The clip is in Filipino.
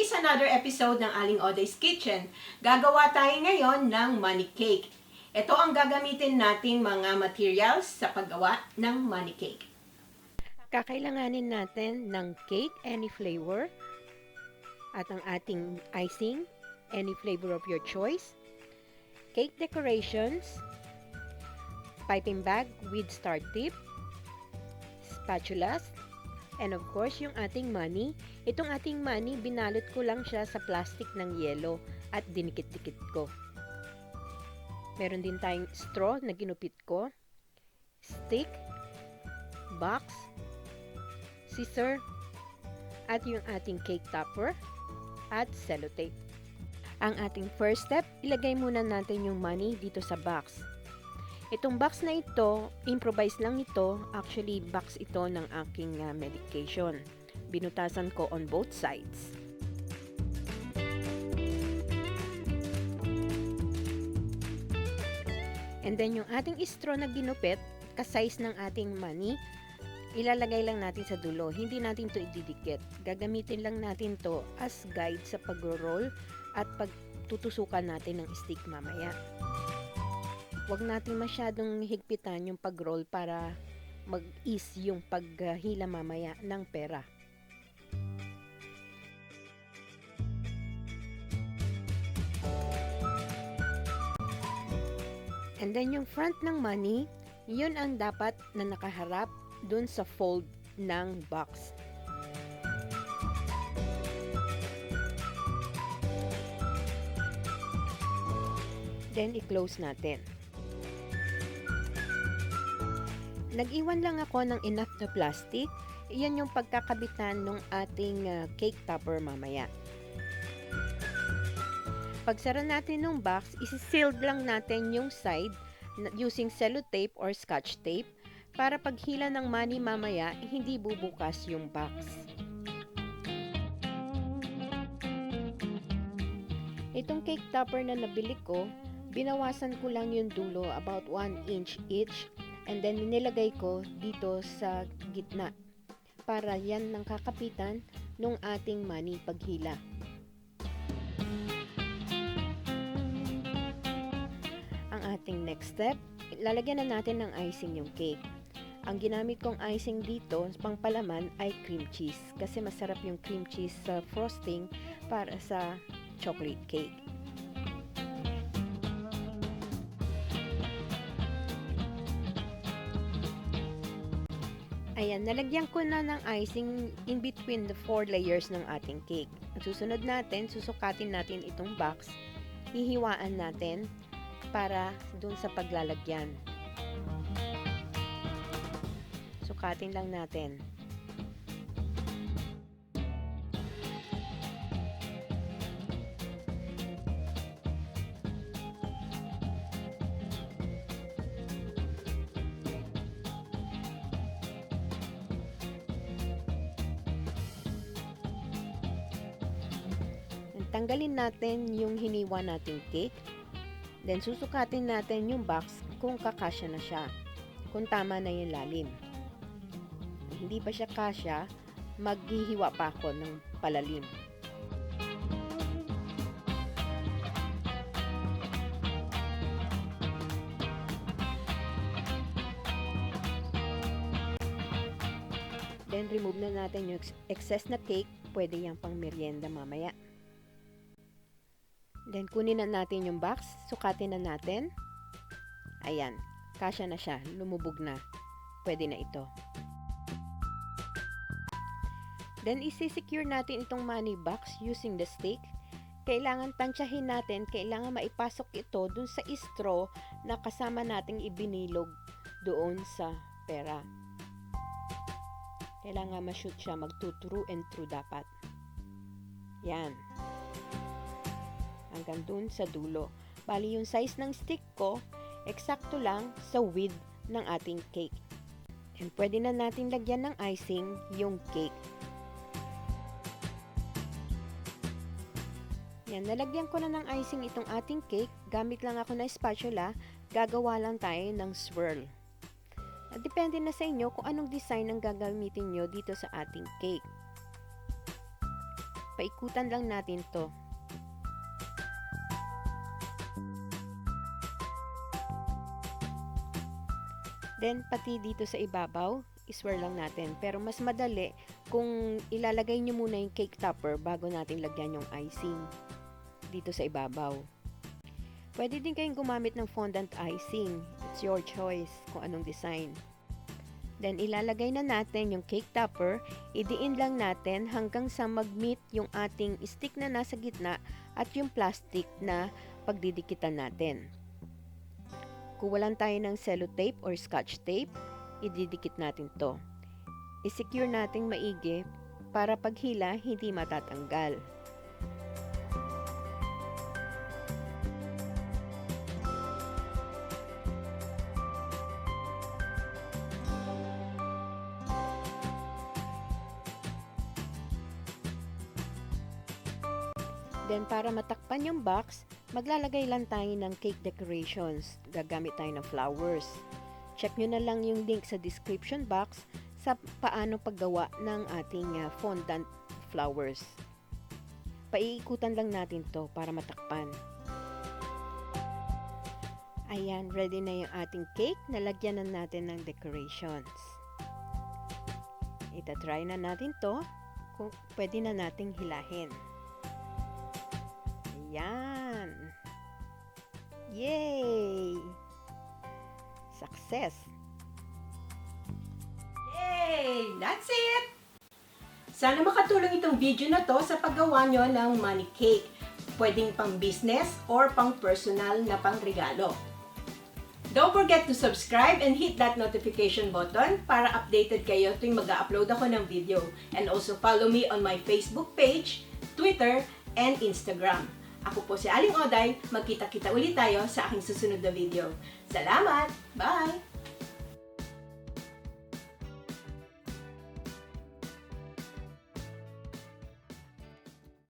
is another episode ng Aling Oday's Kitchen. Gagawa tayo ngayon ng money cake. Ito ang gagamitin natin mga materials sa paggawa ng money cake. Kakailanganin natin ng cake, any flavor, at ang ating icing, any flavor of your choice, cake decorations, piping bag with star tip, spatulas, and of course, yung ating money. Itong ating money, binalot ko lang siya sa plastic ng yelo at dinikit-dikit ko. Meron din tayong straw na ginupit ko, stick, box, scissor, at yung ating cake topper at sellotape. Ang ating first step, ilagay muna natin yung money dito sa box. Itong box na ito, improvise lang ito. Actually, box ito ng aking medication. Binutasan ko on both sides. And then yung ating straw na ginupit, ka-size ng ating money, ilalagay lang natin sa dulo. Hindi natin to ididikit. Gagamitin lang natin to as guide sa pag-roll at pagtutusukan natin ng stick mamaya. Huwag natin masyadong higpitan yung pag-roll para mag-ease yung paghila mamaya ng pera. And then yung front ng money, yun ang dapat na nakaharap dun sa fold ng box. Then i-close natin. Nag-iwan lang ako ng enough na plastic. Iyan yung pagkakabitan ng ating cake topper mamaya. Pagsara natin ng box, isi-sealed lang natin yung side using sellotape or scotch tape para paghila ng money mamaya, hindi bubukas yung box. Itong cake topper na nabili ko, binawasan ko lang yung dulo, about 1 inch each. And then, nilagay ko dito sa gitna para yan ng kakapitan ng ating money paghila. Ang ating next step, lalagyan na natin ng icing yung cake. Ang ginamit kong icing dito, pangpalaman, ay cream cheese. Kasi masarap yung cream cheese sa frosting para sa chocolate cake. Ayan, nalagyan ko na ng icing in between the 4 layers ng ating cake. Ang susunod natin, susukatin natin itong box. Hihiwaan natin para dun sa paglalagyan. Sukatin lang natin. Tanggalin natin yung hiniwa nating cake. Then, susukatin natin yung box kung kakasya na siya. Kung tama na yung lalim. Hindi pa siya kasya, maghihiwa pa ako ng palalim. Then, remove na natin yung excess na cake. Pwede yung pang merienda mamaya. Then, kunin na natin yung box. Sukatin na natin. Ayan. Kasya na siya. Lumubog na. Pwede na ito. Then, isi-secure natin itong money box using the stick. Kailangan tansyahin natin. Kailangan maipasok ito dun sa straw na kasama nating ibinilog doon sa pera. Kailangan ma-shoot siya. Mag-true and true dapat. Yan. Hanggang dun sa dulo. Bali yung size ng stick ko, eksakto lang sa width ng ating cake. And pwede na natin lagyan ng icing yung cake. Yan, nalagyan ko na ng icing itong ating cake. Gamit lang ako ng spatula. Gagawa lang tayo ng swirl. Depende na sa inyo kung anong design ang gagamitin nyo dito sa ating cake. Paikutan lang natin to. Then, pati dito sa ibabaw, iswear lang natin. Pero mas madali kung ilalagay nyo muna yung cake topper bago natin lagyan yung icing dito sa ibabaw. Pwede din kayong gumamit ng fondant icing. It's your choice kung anong design. Then, ilalagay na natin yung cake topper. Idiin lang natin hanggang sa mag-meet yung ating stick na nasa gitna at yung plastic na pagdidikitan natin. Kuwalan tayo ng sellotape or scotch tape, ididikit natin to. I-secure natin maigi para paghila hindi matatanggal. Then, para matakpan yung box, maglalagay lang tayo ng cake decorations. Gagamit tayo ng flowers. Check nyo na lang yung link sa description box sa paano paggawa ng ating fondant flowers. Paiikutan lang natin to para matakpan. Ayan, ready na yung ating cake. Nalagyan na natin ng decorations. Itatry na natin to kung pwede na nating hilahin. Ayan. Yay! Success! Yay! That's it! Sana makatulong itong video na to sa paggawa nyo ng money cake. Pwedeng pang business or pang personal na pang regalo. Don't forget to subscribe and hit that notification button para updated kayo tuwing mag-upload ako ng video. And also follow me on my Facebook page, Twitter, and Instagram. Ako po si Aling Oday. Magkita-kita ulit tayo sa aking susunod na video. Salamat! Bye!